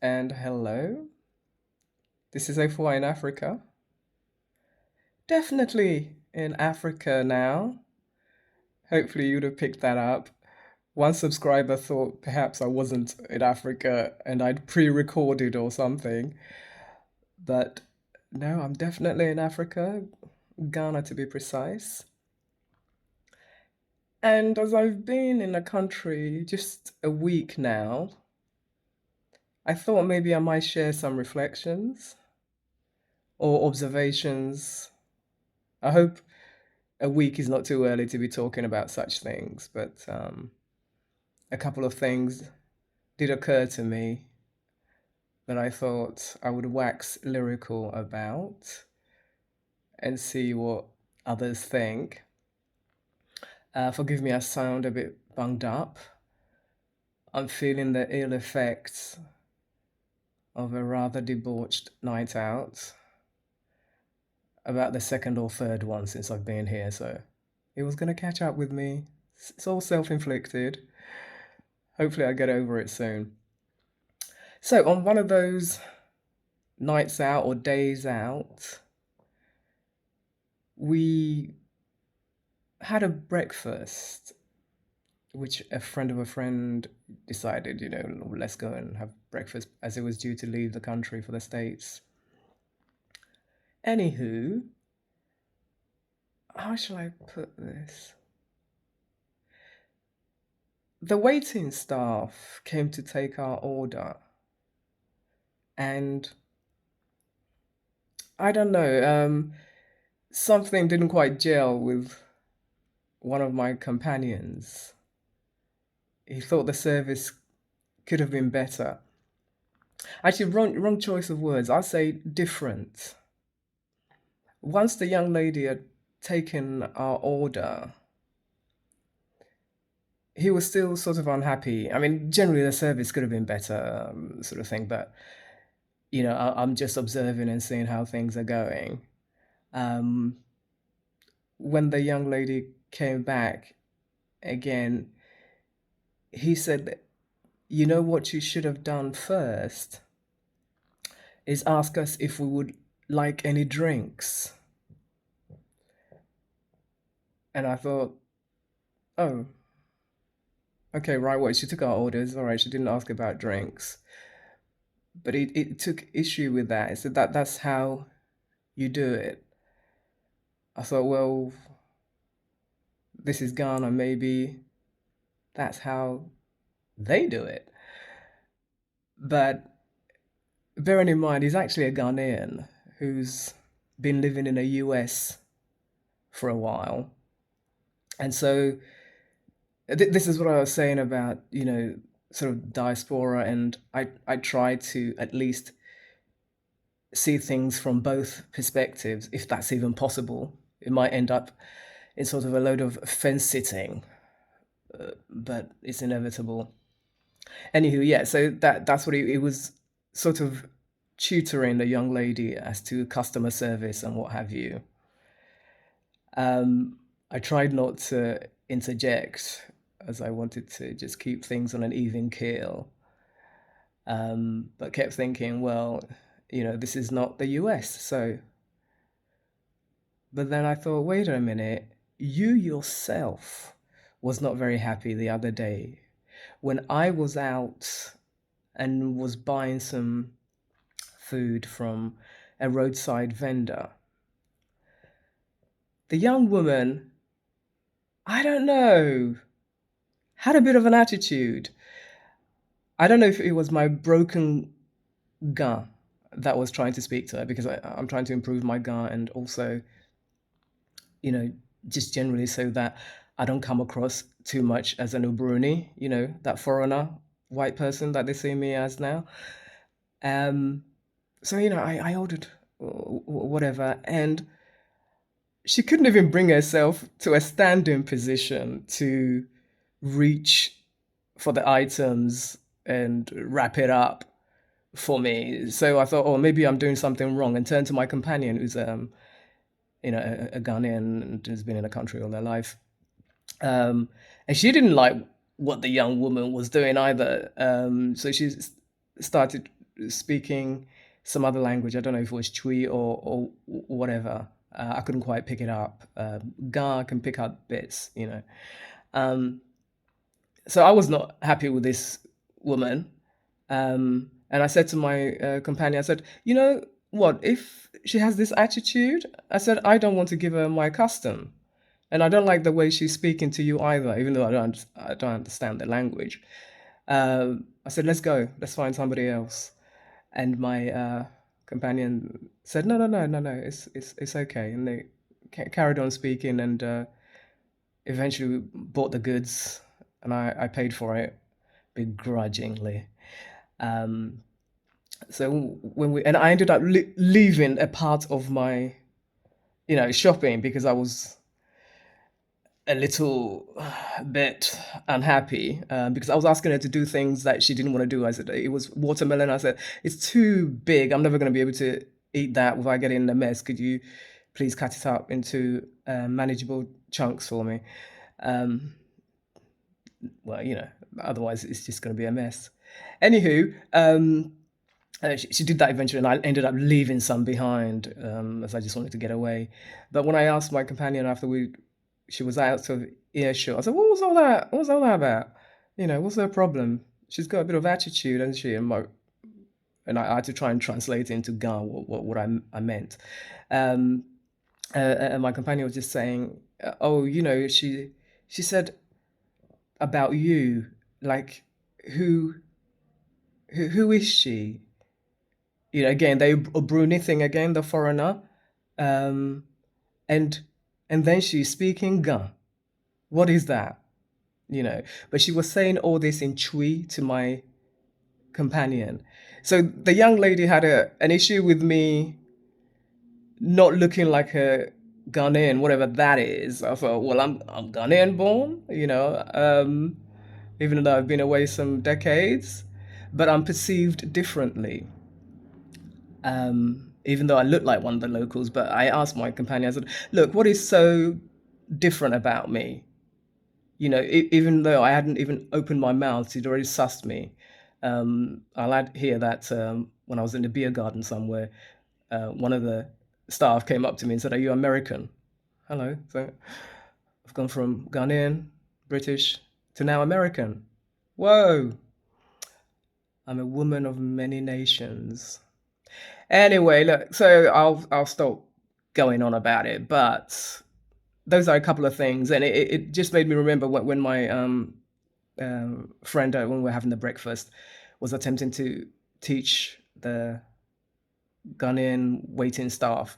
And hello. This is A4 in Africa. Definitely in Africa now. Hopefully you'd have picked that up. One subscriber thought perhaps I wasn't in Africa and I'd pre-recorded or something. But no, I'm definitely in Africa, Ghana to be precise. And as I've been in the country just a week now, I thought maybe I might share some reflections or observations. I hope a week is not too early to be talking about such things, but a couple of things did occur to me that I thought I would wax lyrical about and see what others think. Forgive me, I sound a bit bunged up. I'm feeling the ill effects of a rather debauched night out, about the second or third one since I've been here, so it was going to catch up with me. It's all self inflicted. Hopefully, I get over it soon. So, on one of those nights out or days out, we had a breakfast, which a friend of a friend decided, let's go and have breakfast as it was due to leave the country for the States. Anywho, how shall I put this? The waiting staff came to take our order, and I don't know, something didn't quite gel with one of my companions. He thought the service could have been better. Actually, wrong choice of words. I'll say different. Once the young lady had taken our order, he was still sort of unhappy. I mean, generally the service could have been better, sort of thing. But I'm just observing and seeing how things are going. Um, when the young lady came back again, he said that, what you should have done first is ask us if we would like any drinks. And I thought, oh, okay, right, well, she took our orders. All right, she didn't ask about drinks. But it took issue with that. It said that's how you do it. I thought, well, this is Ghana, maybe that's how they do it. But bearing in mind, he's actually a Ghanaian who's been living in the US for a while. And so this is what I was saying about, sort of diaspora. And I try to at least see things from both perspectives, if that's even possible. It might end up in sort of a load of fence sitting, but it's inevitable. Anywho, yeah, so that's what it was, sort of tutoring the young lady as to customer service and what have you. I tried not to interject as I wanted to just keep things on an even keel, but kept thinking, well, this is not the US, so. But then I thought, wait a minute, you yourself was not very happy the other day when I was out and was buying some food from a roadside vendor. The young woman, I don't know, had a bit of an attitude. I don't know if it was my broken Ga that was trying to speak to her, because I'm trying to improve my Ga, and also, just generally so that I don't come across too much as an Ubruni, that foreigner white person that they see me as now. Um, so, I ordered whatever, and she couldn't even bring herself to a standing position to reach for the items and wrap it up for me. So I thought, oh, maybe I'm doing something wrong, and turned to my companion, who's a Ghanaian and has been in the country all their life. And she didn't like what the young woman was doing either. So she started speaking some other language. I don't know if it was Chui or whatever. I couldn't quite pick it up. Ga can pick up bits, you know. Um, so I was not happy with this woman. And I said to my companion, I said, you know what, if she has this attitude, I said, I don't want to give her my custom. And I don't like the way she's speaking to you either, even though I don't understand the language. I said, let's go, let's find somebody else. And my companion said, no, no, no, no, no, it's okay. And they carried on speaking, and eventually bought the goods, and I paid for it begrudgingly. Um, so when we and I ended up leaving a part of my, shopping because I was a little bit unhappy, because I was asking her to do things that she didn't want to do. I said it was watermelon. I said it's too big. I'm never going to be able to eat that without getting a mess. Could you please cut it up into manageable chunks for me? Um, well, otherwise it's just going to be a mess. Anywho, she did that eventually, and I ended up leaving some behind, as I just wanted to get away. But when I asked my companion after she was out of earshot, I said, "What was all that? What was all that about? What's her problem? She's got a bit of attitude, hasn't she?" And I had to try and translate it into Ga what I meant. Um, and my companion was just saying, "Oh, she said about you, like who who is she?" Again, they Bruni thing again, the foreigner, um, and and then she's speaking Ga. What is that? But she was saying all this in Chui to my companion. So the young lady had an issue with me not looking like a Ghanaian, whatever that is. I thought, well, I'm Ghanaian born, even though I've been away some decades, but I'm perceived differently. Even though I look like one of the locals, but I asked my companion, I said, look, what is so different about me? Even though I hadn't even opened my mouth, he'd already sussed me. I'll add here that when I was in the beer garden somewhere, one of the staff came up to me and said, "Are you American?" Hello. So I've gone from Ghanaian, British, to now American. Whoa. I'm a woman of many nations. Anyway, look, so I'll stop going on about it, but those are a couple of things, and it just made me remember when my friend, when we were having the breakfast, was attempting to teach the Ghanaian waiting staff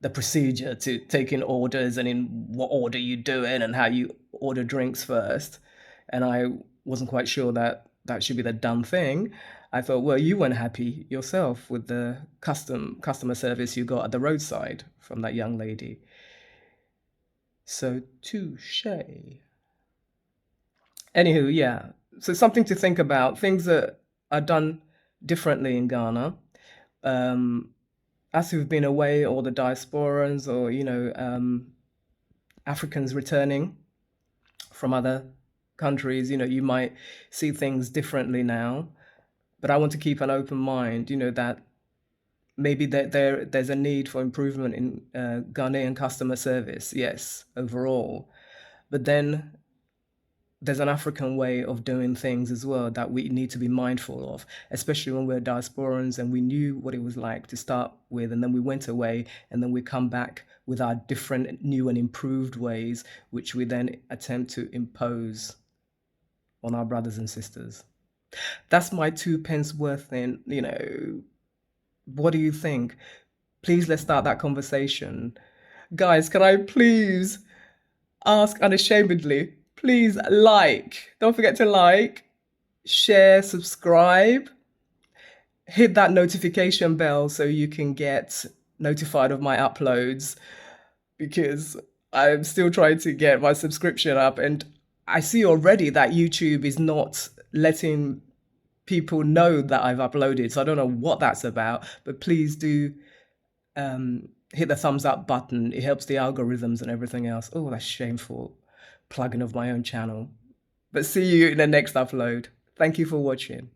the procedure to taking orders and in what order you do it and how you order drinks first. And I wasn't quite sure that that should be the done thing. I thought, well, you weren't happy yourself with the customer service you got at the roadside from that young lady. So touche. Anywho, yeah. So something to think about. Things that are done differently in Ghana. As who've been away, or the diasporans, or Africans returning from other countries, you might see things differently now. But I want to keep an open mind, that maybe there's a need for improvement in Ghanaian customer service, yes, overall. But then there's an African way of doing things as well that we need to be mindful of, especially when we're diasporans and we knew what it was like to start with, and then we went away, and then we come back with our different, new, and improved ways, which we then attempt to impose on our brothers and sisters. That's my two pence worth in, what do you think? Please, let's start that conversation. Guys, can I please ask unashamedly, please don't forget to like, share, subscribe, hit that notification bell so you can get notified of my uploads, because I'm still trying to get my subscription up, and I see already that YouTube is not letting people know that I've uploaded, so I don't know what that's about, but please do hit the thumbs up button. It helps the algorithms and everything else. Oh, that's shameful. Plugging of my own channel. But see you in the next upload. Thank you for watching.